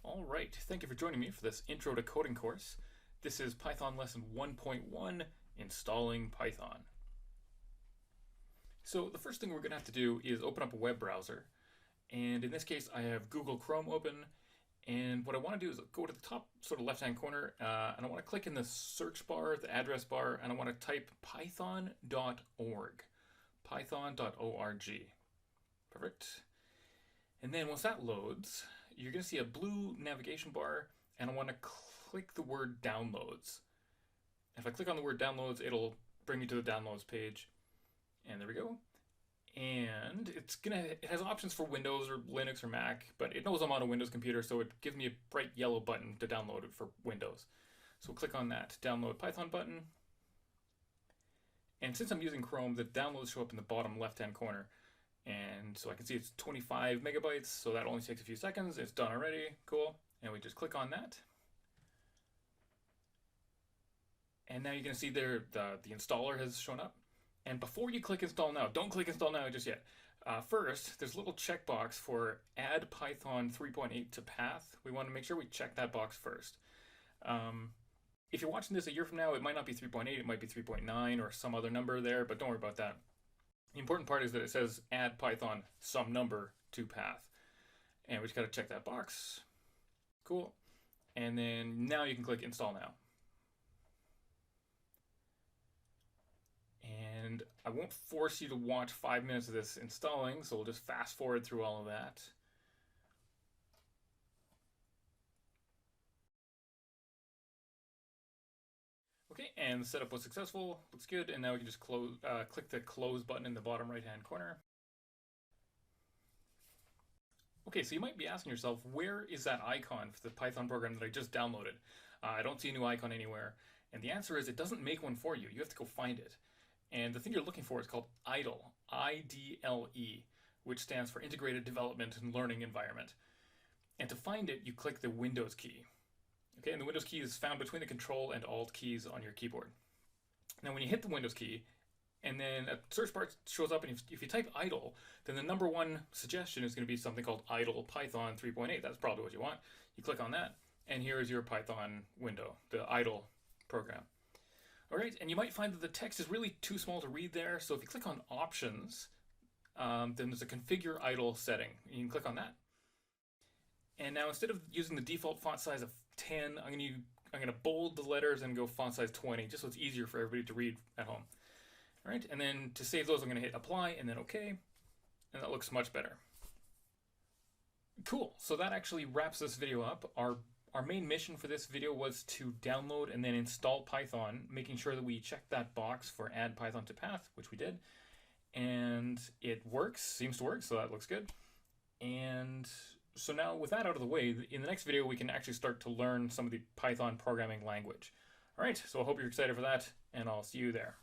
All right, thank you for joining me for this Intro to Coding course. This is Python Lesson 1.1, Installing Python. So the first thing we're going to have to do is open up a web browser. And in this case, I have Google Chrome open. And what I want to do is go to the top sort of left-hand corner, and I want to click in the search bar, the address bar, and I want to type python.org. Python.org. Perfect. And then once that loads, you're going to see a blue navigation bar, and I want to click the word downloads. If I click on the word downloads, it'll bring me to the downloads page. And there we go. And it has options for Windows or Linux or Mac, but it knows I'm on a Windows computer, so it gives me a bright yellow button to download it for Windows. So we'll click on that download Python button. And since I'm using Chrome, the downloads show up in the bottom left-hand corner. And so I can see it's 25 megabytes, so that only takes a few seconds. It's done already. Cool. And we just click on that. And now you're going to see there the installer has shown up. And before you click install now, don't click install now just yet. First, there's a little checkbox for add Python 3.8 to path. We want to make sure we check that box first. If you're watching this a year from now, it might not be 3.8, it might be 3.9 or some other number there, but don't worry about that. The important part is that it says add Python some number to path. And we just got to check that box. Cool. And then now you can click install now. And I won't force you to watch 5 minutes of this installing, so we'll just fast forward through all of that. Okay, and the setup was successful. Looks good. And now we can just click the close button in the bottom right-hand corner. Okay, so you might be asking yourself, where is that icon for the Python program that I just downloaded? I don't see a new icon anywhere. And the answer is it doesn't make one for you. You have to go find it. And the thing you're looking for is called IDLE, I-D-L-E, which stands for Integrated Development and Learning Environment. And to find it, you click the Windows key. Okay, and the Windows key is found between the Control and Alt keys on your keyboard. Now, when you hit the Windows key, and then a search bar shows up, and if you type IDLE, then the number one suggestion is going to be something called IDLE Python 3.8. That's probably what you want. You click on that, and here is your Python window, the IDLE program. All right, and you might find that the text is really too small to read there, so if you click on Options, then there's a Configure IDLE setting. You can click on that. And now instead of using the default font size of 10, I'm going to bold the letters and go font size 20, just so it's easier for everybody to read at home. All right, and then to save those, I'm going to hit Apply and then OK, and that looks much better. Cool, so that actually wraps this video up. Our main mission for this video was to download and then install Python, making sure that we checked that box for add Python to path, which we did. And it works, seems to work, so that looks good. And so now with that out of the way, in the next video, we can actually start to learn some of the Python programming language. All right, so I hope you're excited for that, and I'll see you there.